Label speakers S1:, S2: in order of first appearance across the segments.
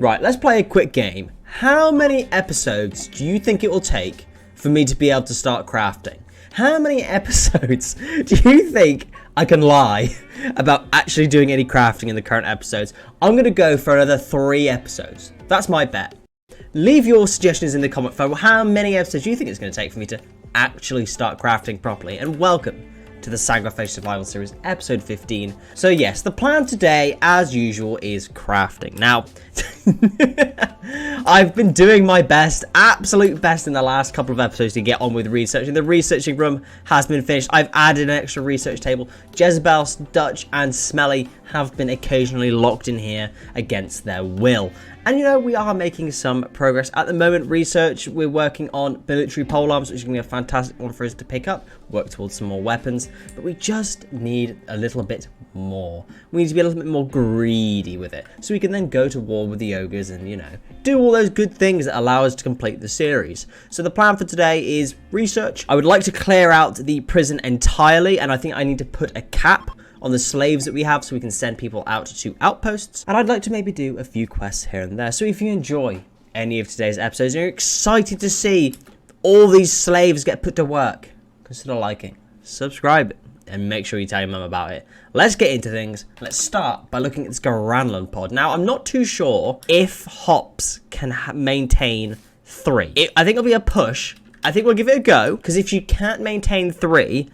S1: Right, let's play a quick game. How many episodes do you think it will take for me to be able to start crafting? How many episodes do you think I can lie about actually doing any crafting in the current episodes? I'm going to go for another 3 episodes. That's my bet. Leave your suggestions in the comment for how many episodes you think it's going to take for me to actually start crafting properly. And welcome to the Sacrifice Survival Series, episode 15. So yes, the plan today, as usual, is crafting. Now, I've been doing my best, absolute best in the last couple of episodes to get on with researching. The researching room has been finished. I've added an extra research table. Jezebel, Dutch, and Smelly have been occasionally locked in here against their will. And you know, we are making some progress. At the moment, research, we're working on military polearms, which is going to be a fantastic one for us to pick up, work towards some more weapons, but we just need a little bit more. We need to be a little bit more greedy with it, so we can then go to war with the ogres and, you know, do all those good things that allow us to complete the series. So the plan for today is research. I would like to clear out the prison entirely, and I think I need to put a cap on the slaves that we have so we can send people out to outposts. And I'd like to maybe do a few quests here and there. So if you enjoy any of today's episodes and you're excited to see all these slaves get put to work, consider liking, subscribe, and make sure you tell your mum about it. Let's get into things. Let's start by looking at this Garanlan pod. Now, I'm not too sure if hops can maintain 3. I think it'll be a push. I think we'll give it a go, because if you can't maintain 3,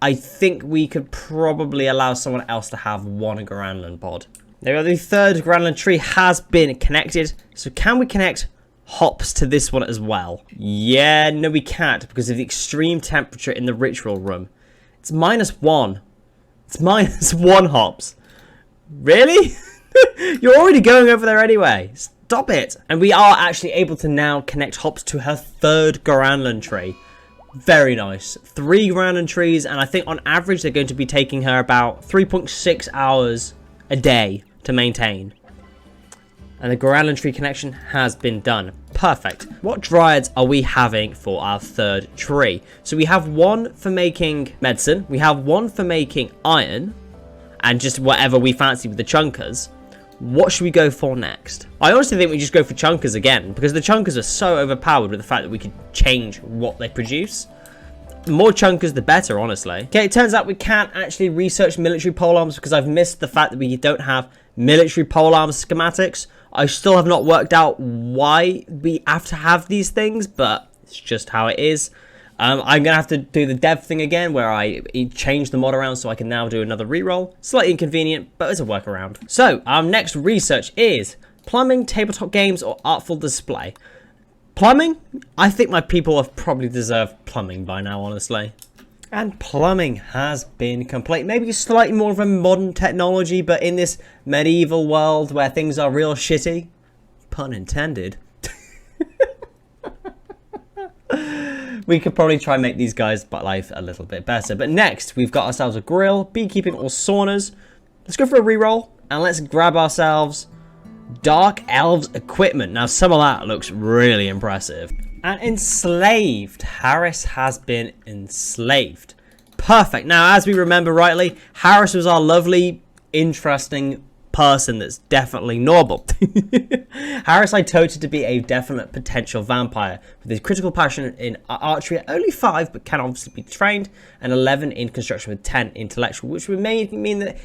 S1: I think we could probably allow someone else to have 1 Garanlan pod. There we go, the 3rd Garanlan tree has been connected. So can we connect hops to this one as well? Yeah, no we can't because of the extreme temperature in the ritual room. It's -1. It's -1 hops. Really? You're already going over there anyway. Stop it. And we are actually able to now connect hops to her 3rd Garanlan tree. Very nice. 3 Garanlan trees, and I think on average they're going to be taking her about 3.6 hours a day to maintain. And the Garanlan tree connection has been done. Perfect. What dryads are we having for our 3rd tree? So we have 1 for making medicine, we have 1 for making iron, and just whatever we fancy with the chunkers. What should we go for next? I honestly think we just go for chunkers again, because the chunkers are so overpowered with the fact that we could change what they produce. The more chunkers, the better, honestly. Okay, it turns out we can't actually research military polearms because I've missed the fact that we don't have military polearm schematics. I still have not worked out why we have to have these things, but it's just how it is. I'm going to have to do the dev thing again where I change the mod around so I can now do another reroll. Slightly inconvenient, but it's a workaround. So, our next research is plumbing, tabletop games, or artful display. Plumbing? I think my people have probably deserved plumbing by now, honestly. And plumbing has been complete. Maybe slightly more of a modern technology, but in this medieval world where things are real shitty. Pun intended. We could probably try and make these guys' life a little bit better. But next, we've got ourselves a grill, beekeeping, or saunas. Let's go for a reroll, and let's grab ourselves Dark Elves equipment. Now, some of that looks really impressive. And enslaved. Harris has been enslaved. Perfect. Now, as we remember rightly, Harris was our lovely, interesting person that's definitely normal. Harris I toted to be a definite potential vampire with his critical passion in archery at only 5 but can obviously be trained, and 11 in construction with 10 intellectual, which would mean that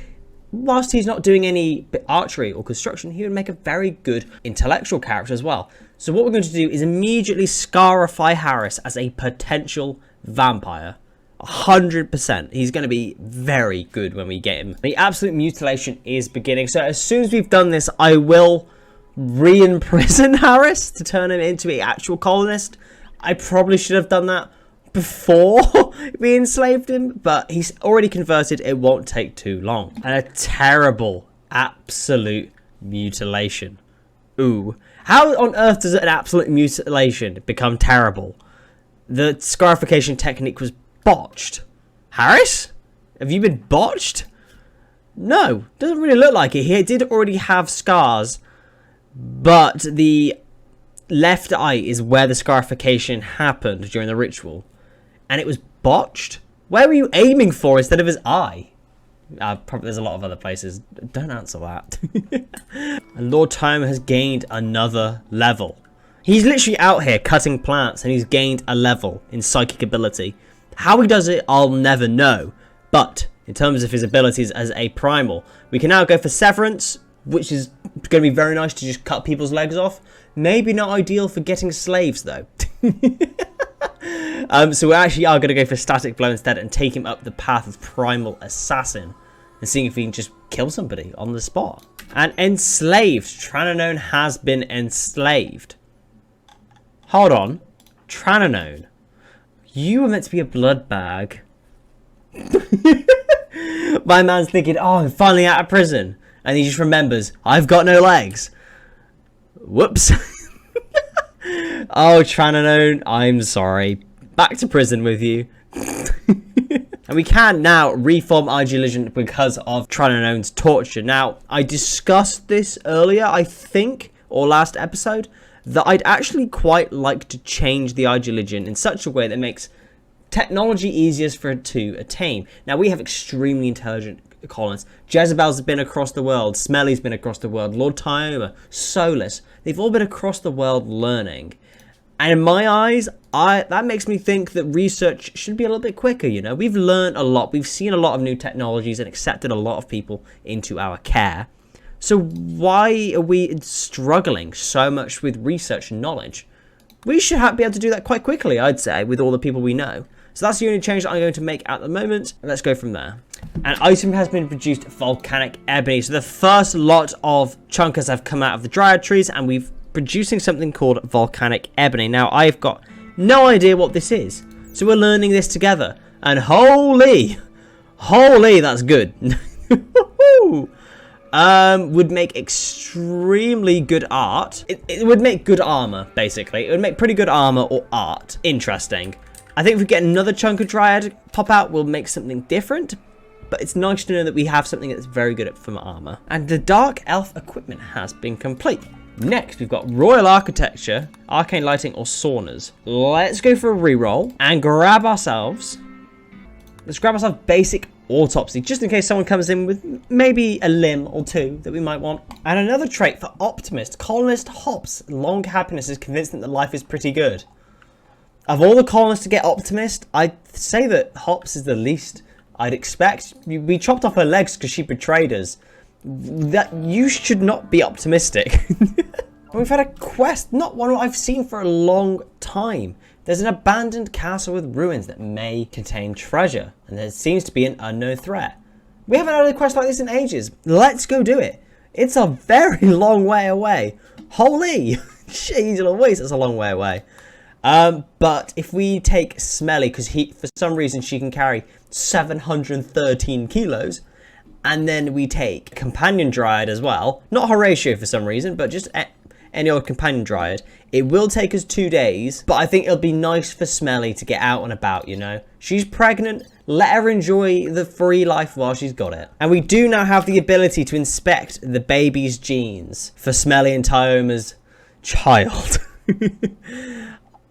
S1: whilst he's not doing any archery or construction, he would make a very good intellectual character as well. So what we're going to do is immediately scarify Harris as a potential vampire. 100%. He's going to be very good when we get him. The absolute mutilation is beginning. So as soon as we've done this, I will re-imprison Harris to turn him into an actual colonist. I probably should have done that before we enslaved him, but he's already converted. It won't take too long. And a terrible, absolute mutilation. Ooh. How on earth does an absolute mutilation become terrible? The scarification technique was botched. Harris? Have you been botched? No, doesn't really look like it. He did already have scars, but the left eye is where the scarification happened during the ritual. And it was botched? Where were you aiming for instead of his eye? Probably there's a lot of other places. Don't answer that. And Lord Time has gained another level. He's literally out here cutting plants and he's gained a level in psychic ability. How he does it, I'll never know. But in terms of his abilities as a primal, we can now go for Severance, which is going to be very nice to just cut people's legs off. Maybe not ideal for getting slaves though. So we actually are going to go for Static Blow instead and take him up the path of Primal Assassin and seeing if we can just kill somebody on the spot. And Enslaved. Tranonone has been enslaved. Hold on. Tranonone. You were meant to be a blood bag. My man's thinking, oh, I'm finally out of prison. And he just remembers, I've got no legs. Whoops. Oh, Tranonone, I'm sorry. Back to prison with you. And we can now reform IG Legend because of Tranonone's torture. Now, I discussed this earlier, I think, or last episode, that I'd actually quite like to change the IG Legend in such a way that makes technology easiest for it to attain. Now, we have extremely intelligent colonists. Jezebel's been across the world. Smelly's been across the world. Lord Tyoma, Solus. They've all been across the world learning. And in my eyes, that makes me think that research should be a little bit quicker, you know. We've learned a lot. We've seen a lot of new technologies and accepted a lot of people into our care. So why are we struggling so much with research and knowledge? We should be able to do that quite quickly, I'd say, with all the people we know. So that's the only change that I'm going to make at the moment. Let's go from there. An item has been produced, Volcanic Ebony. So the first lot of chunkers have come out of the Dryad trees and we've producing something called Volcanic Ebony. Now, I've got no idea what this is. So we're learning this together. And holy, that's good. Would make extremely good art. It would make good armor, basically. It would make pretty good armor or art. Interesting. I think if we get another chunk of Dryad pop out, we'll make something different. But it's nice to know that we have something that's very good at from armor. And the Dark Elf equipment has been complete. Next, we've got Royal Architecture, Arcane Lighting, or Saunas. Let's go for a reroll and grab ourselves. Let's grab ourselves Basic Autopsy, just in case someone comes in with maybe a limb or two that we might want. And another trait for Optimist, Colonist Hops. Long happiness is convinced that life is pretty good. Of all the colonists to get Optimist, I'd say that Hops is the least I'd expect. We chopped off her legs because she betrayed us. That you should not be optimistic. We've had a quest, not one I've seen for a long time. There's an abandoned castle with ruins that may contain treasure, and there seems to be an unknown threat. We haven't had a quest like this in ages. Let's go do it. It's a very long way away. Holy, jeez Louise, that's a long way away. But if we take Smelly, because for some reason she can carry 713 kilos, and then we take Companion Dryad as well. Not Horatio for some reason, but just any old Companion Dryad. It will take us 2 days, but I think it'll be nice for Smelly to get out and about, you know. She's pregnant. Let her enjoy the free life while she's got it. And we do now have the ability to inspect the baby's genes for Smelly and Tyoma's child.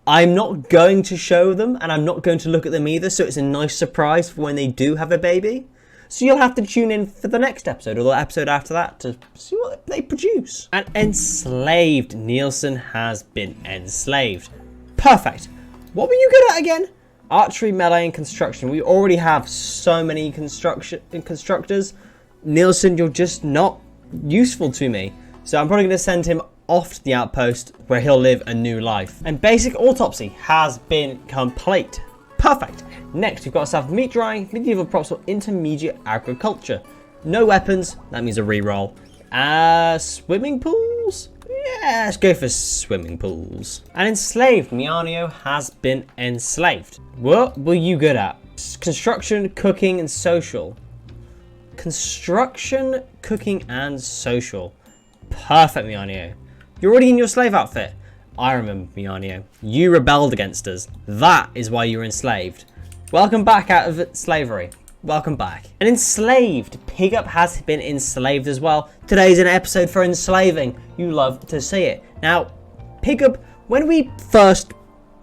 S1: I'm not going to show them, and I'm not going to look at them either, so it's a nice surprise for when they do have a baby. So you'll have to tune in for the next episode or the episode after that to see what they produce. And Enslaved. Nielsen has been enslaved. Perfect. What were you good at again? Archery, melee, and construction. We already have so many constructors. Nielsen, you're just not useful to me. So I'm probably going to send him off to the outpost where he'll live a new life. And Basic Autopsy has been complete. Perfect. Next, we've got ourselves Meat Drying, Medieval Props, or Intermediate Agriculture. No weapons, that means a reroll. Swimming pools? Yeah, let's go for swimming pools. And Enslaved, Mianio has been enslaved. What were you good at? Construction, cooking, and social. Construction, cooking, and social. Perfect, Mianio. You're already in your slave outfit. I remember, Mianio. You rebelled against us. That is why you were enslaved. Welcome back out of slavery. Welcome back. And Enslaved. Pigup has been enslaved as well. Today's an episode for enslaving. You love to see it. Now, Pigup, when we first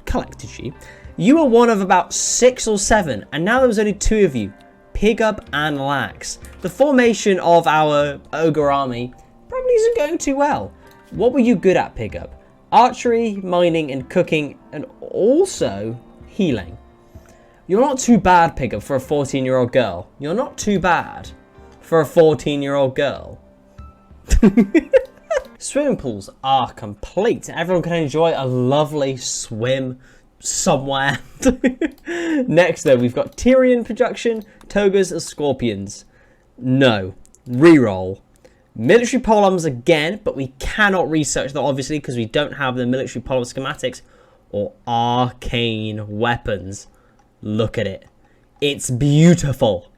S1: collected you, you were one of about 6 or 7, and now there was only 2 of you. Pigup and Lax. The formation of our ogre army probably isn't going too well. What were you good at, Pigup? Archery, mining, and cooking, and also healing. You're not too bad, Pigup, for a 14-year-old girl. You're not too bad for a 14-year-old girl. Swimming pools are complete. Everyone can enjoy a lovely swim somewhere. Next, though, we've got Tyrian production, togas, and scorpions. No. Reroll. Military polearms again, but we cannot research that, obviously, because we don't have the military polearm schematics or arcane weapons. Look at it. It's beautiful.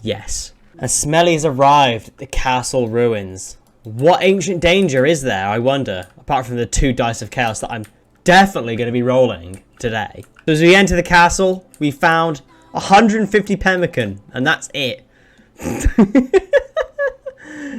S1: Yes. And Smelly's arrived at the castle ruins. What ancient danger is there, I wonder, apart from the 2 dice of chaos that I'm definitely going to be rolling today. So as we enter the castle, we found 150 pemmican, and that's it.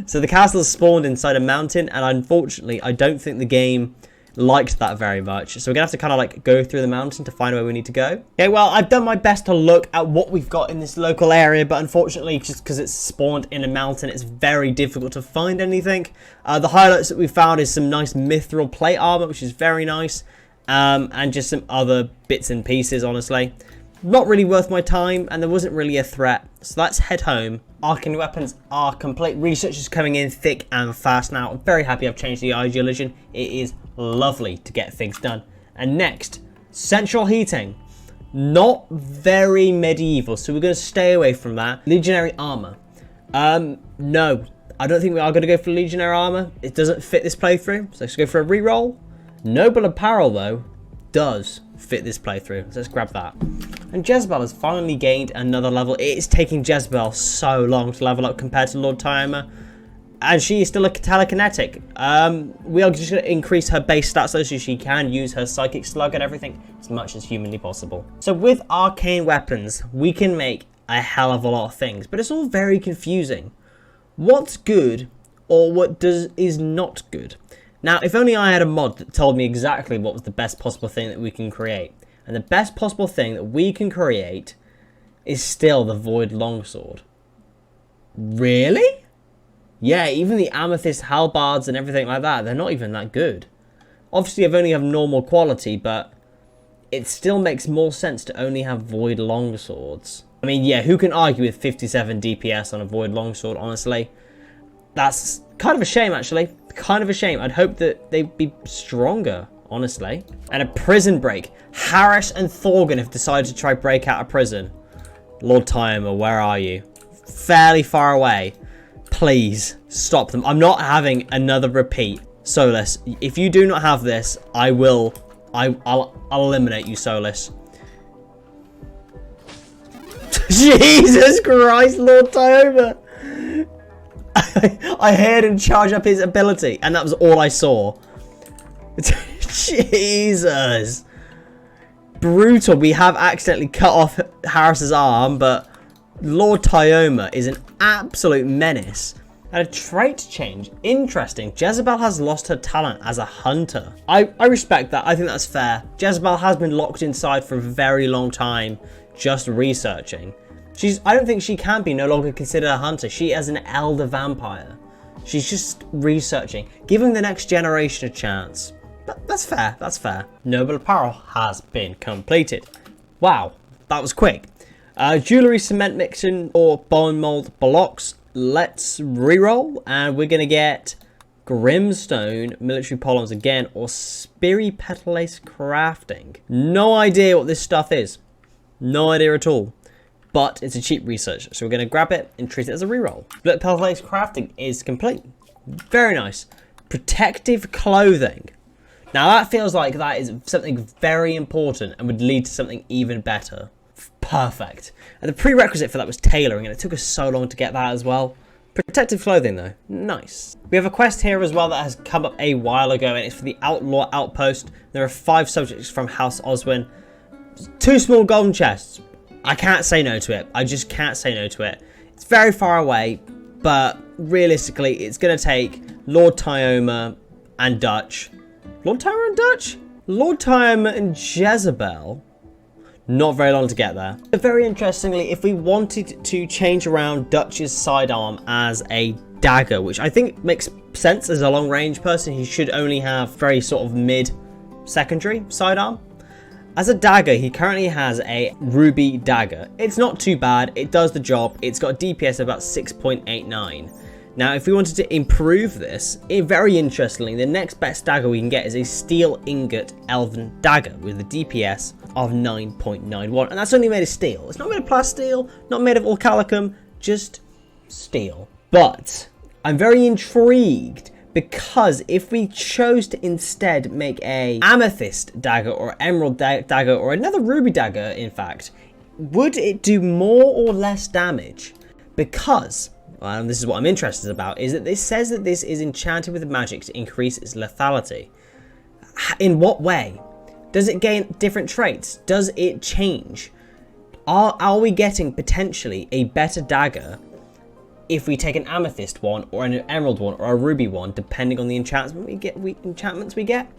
S1: So the castle is spawned inside a mountain, and unfortunately, I don't think the game liked that very much. So we're going to have to kind of like go through the mountain to find where we need to go. Okay, well, I've done my best to look at what we've got in this local area, but unfortunately, just because it's spawned in a mountain, it's very difficult to find anything. The highlights that we found is some nice mithril plate armor, which is very nice, and just some other bits and pieces, honestly. Not really worth my time, and there wasn't really a threat. So let's head home. Arcane weapons are complete. Research is coming in thick and fast now. I'm very happy I've changed the ideology. It is lovely to get things done. And next, central heating. Not very medieval, so we're going to stay away from that. Legionary armor. No, I don't think we are going to go for legionary armor. It doesn't fit this playthrough, so let's go for a reroll. Noble apparel, though, does fit this playthrough. So let's grab that. And Jezebel has finally gained another level. It is taking Jezebel so long to level up compared to Lord Tyoma. And she is still a telekinetic. We are just going to increase her base stats so she can use her psychic slug and everything as much as humanly possible. So with arcane weapons, we can make a hell of a lot of things. But it's all very confusing. What's good or what is not good? Now, if only I had a mod that told me exactly what was the best possible thing that we can create. And the best possible thing that we can create is still the Void Longsword. Really? Yeah, even the Amethyst Halbards and everything like that, they're not even that good. Obviously, I've only have normal quality, but it still makes more sense to only have Void Longswords. I mean, yeah, who can argue with 57 DPS on a Void Longsword, honestly? That's kind of a shame, actually. Kind of a shame. I'd hope that they'd be stronger, honestly. And a prison break. Harris and Thorgan have decided to try break out of prison. Lord Tyoma, where are you? Fairly far away. Please stop them. I'm not having another repeat. Solus, if you do not have this, I'll eliminate you, Solus. Jesus Christ, Lord Tyoma. I heard him charge up his ability, and that was all I saw. Jesus. Brutal. We have accidentally cut off Harris's arm, but Lord Tyoma is an absolute menace. And a trait change. Interesting. Jezebel has lost her talent as a hunter. I respect that. I think that's fair. Jezebel has been locked inside for a very long time, just researching. I don't think she can be no longer considered a hunter. She is an elder vampire. She's just researching, giving the next generation a chance. But that's fair, that's fair. Noble apparel has been completed. Wow, that was quick. Jewelry, cement mixing, or bone mold blocks. Let's reroll, and we're gonna get Grimstone, military polearms again, or Spiripetalace crafting. No idea what this stuff is. No idea at all. But it's a cheap research, so we're going to grab it and treat it as a reroll. Spiripetalace crafting is complete. Very nice. Protective clothing. Now that feels like that is something very important and would lead to something even better. Perfect. And the prerequisite for that was tailoring, and it took us so long to get that as well. Protective clothing though, nice. We have a quest here as well that has come up a while ago, and it's for the Outlaw Outpost. There are 5 subjects from House Oswin. 2 small golden chests. I can't say no to it. I just can't say no to it. It's very far away, but realistically, it's going to take Lord Tyoma and Dutch. Lord Tyoma and Dutch? Lord Tyoma and Jezebel? Not very long to get there. But very interestingly, if we wanted to change around Dutch's sidearm as a dagger, which I think makes sense as a long range person, he should only have very sort of mid secondary sidearm. As a dagger, he currently has a ruby dagger. It's not too bad, it does the job, it's got a DPS of about 6.89. Now, if we wanted to improve this, very interestingly, the next best dagger we can get is a steel ingot elven dagger with a DPS of 9.91, and that's only made of steel. It's not made of plasteel, not made of orcalicum, just steel. But I'm very intrigued because if we chose to instead make a amethyst dagger or emerald dagger or another ruby dagger, in fact, would it do more or less damage? Because, and this is what I'm interested about, is that this says that this is enchanted with magic to increase its lethality. In what way? Does it gain different traits? Does it change? Are we getting potentially a better dagger if we take an amethyst one or an emerald one or a ruby one, depending on the enchantments we get?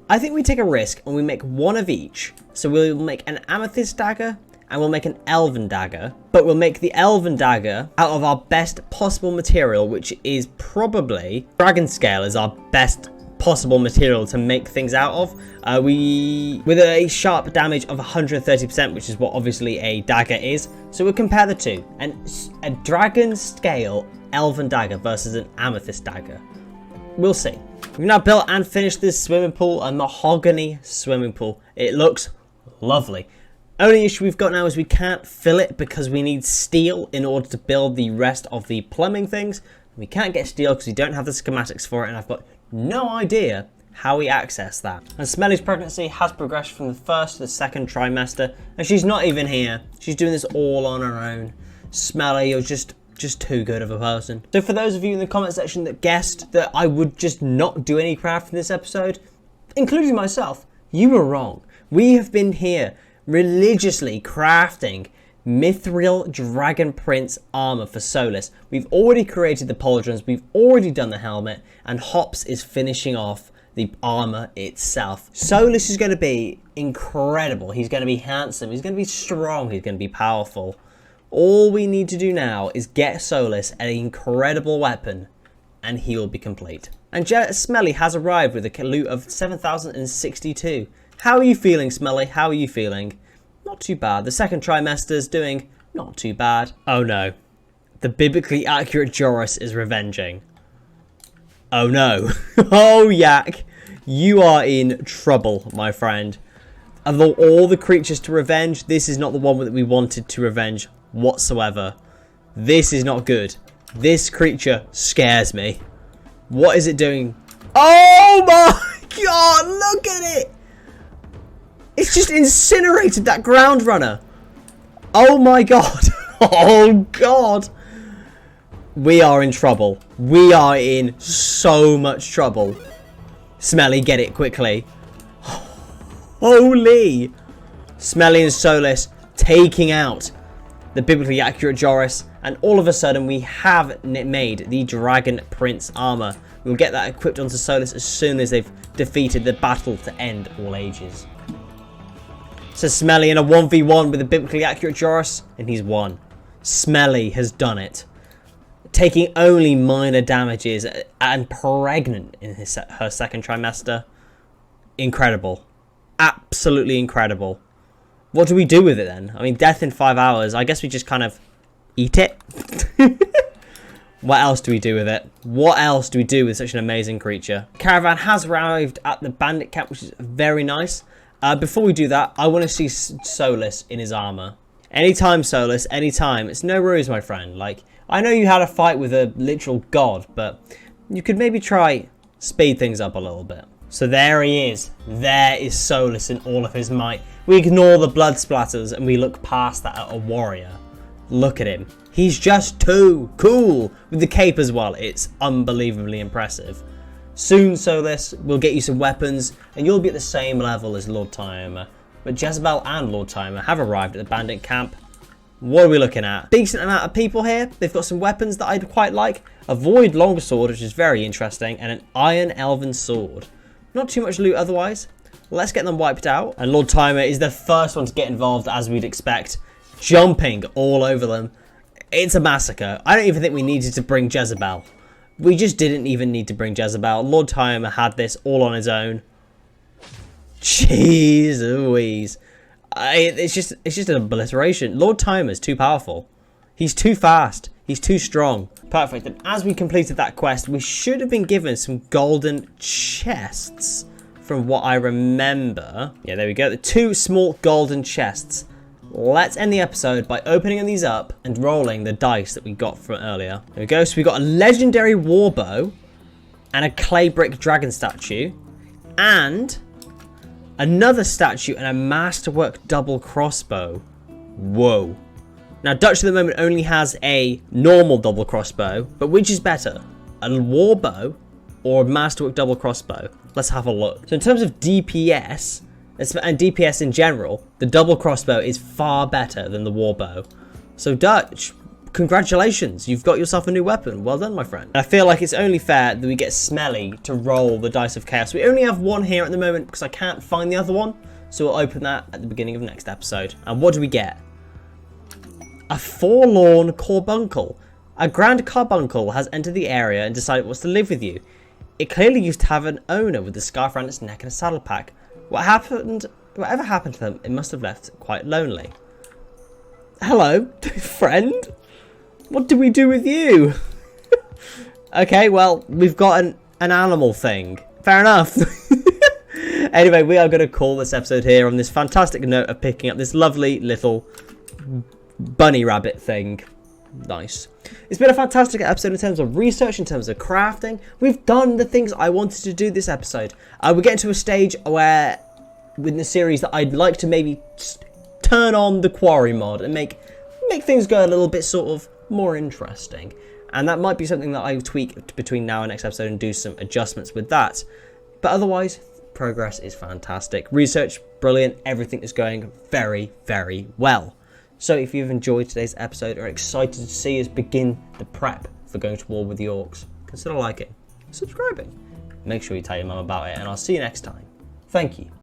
S1: I think we take a risk and we make one of each. So we'll make an amethyst dagger and we'll make an elven dagger, but we'll make the elven dagger out of our best possible material, which is probably dragon scale is our best possible material to make things out of. With a sharp damage of 130%, which is what obviously a dagger is. So we'll compare the two, and a dragon scale elven dagger versus an amethyst dagger. We'll see. We've now built and finished this swimming pool, a mahogany swimming pool. It looks lovely. Only issue we've got now is we can't fill it because we need steel in order to build the rest of the plumbing things. We can't get steel because we don't have the schematics for it, and I've got no idea how we access that. And Smelly's pregnancy has progressed from the first to the second trimester, and she's not even here. She's doing this all on her own. Smelly, you're just too good of a person. So for those of you in the comment section that guessed that I would just not do any craft in this episode, including myself, you were wrong. We have been here religiously crafting Mithril Dragon Prince armor for Solis. We've already created the pauldrons, we've already done the helmet, and Hops is finishing off the armor itself. Solis is going to be incredible. He's going to be handsome, he's going to be strong, he's going to be powerful. All we need to do now is get Solis an incredible weapon, and he will be complete. And Smelly has arrived with a loot of 7,062. How are you feeling, Smelly? How are you feeling? Not too bad. The second trimester's doing not too bad. Oh no. The biblically accurate Joris is revenging. Oh no. Oh Yak. You are in trouble, my friend. Of all the creatures to revenge, this is not the one that we wanted to revenge whatsoever. This is not good. This creature scares me. What is it doing? Oh my god, look at it! It's just incinerated that ground runner. Oh my god. Oh god. We are in trouble. We are in so much trouble. Smelly, get it quickly. Holy. Smelly and Solis taking out the biblically accurate Joris. And all of a sudden we have made the Dragon Prince armor. We'll get that equipped onto Solis as soon as they've defeated the battle to end all ages. So Smelly in a 1v1 with a biblically accurate Joris, and he's won. Smelly has done it. Taking only minor damages and pregnant in her second trimester. Incredible. Absolutely incredible. What do we do with it then? I mean, death in 5 hours. I guess we just kind of eat it. What else do we do with it? What else do we do with such an amazing creature? Caravan has arrived at the bandit camp, which is very nice. Before we do that, I want to see Solis in his armor. Anytime, Solis, anytime. It's no ruse, my friend. Like, I know you had a fight with a literal god, but you could maybe try speed things up a little bit. So there he is. There is Solis in all of his might. We ignore the blood splatters and we look past that at a warrior. Look at him. He's just too cool. With the cape as well, it's unbelievably impressive. Soon, Solis, we'll get you some weapons, and you'll be at the same level as Lord Timer. But Jezebel and Lord Timer have arrived at the bandit camp. What are we looking at? Decent amount of people here. They've got some weapons that I'd quite like. A Void Longsword, which is very interesting, and an Iron Elven Sword. Not too much loot otherwise. Let's get them wiped out. And Lord Timer is the first one to get involved, as we'd expect. Jumping all over them. It's a massacre. I don't even think we needed to bring Jezebel. We just didn't even need to bring Jezebel. Lord Timer had this all on his own. Jeez Louise. It's just an obliteration. Lord Timer's too powerful. He's too fast. He's too strong. Perfect. And as we completed that quest, we should have been given some golden chests from what I remember. Yeah, there we go. The 2 small golden chests. Let's end the episode by opening these up and rolling the dice that we got from earlier. There we go. So we got a legendary warbow and a clay brick dragon statue and another statue and a masterwork double crossbow. Whoa. Now, Dutch at the moment only has a normal double crossbow, but which is better? A warbow or a masterwork double crossbow? Let's have a look. So in terms of DPS, and DPS in general, the double crossbow is far better than the warbow. So Dutch, congratulations, you've got yourself a new weapon. Well done, my friend. I feel like it's only fair that we get Smelly to roll the Dice of Chaos. We only have one here at the moment because I can't find the other one. So we'll open that at the beginning of next episode. And what do we get? A forlorn carbuncle. A grand carbuncle has entered the area and decided it wants to live with you. It clearly used to have an owner with a scarf around its neck and a saddle pack. Whatever happened to them, it must have left quite lonely. Hello, friend. What do we do with you? Okay, well, we've got an animal thing. Fair enough. Anyway, we are going to call this episode here on this fantastic note of picking up this lovely little bunny rabbit thing. Nice. It's been a fantastic episode in terms of research, in terms of crafting. We've done the things I wanted to do this episode. We're getting to a stage where, within the series, that I'd like to maybe turn on the quarry mod and make things go a little bit sort of more interesting. And that might be something that I tweak between now and next episode and do some adjustments with that. But otherwise, progress is fantastic. Research, brilliant. Everything is going very, very well. So if you've enjoyed today's episode or are excited to see us begin the prep for going to war with the orcs, consider liking, subscribing. Make sure you tell your mum about it, and I'll see you next time. Thank you.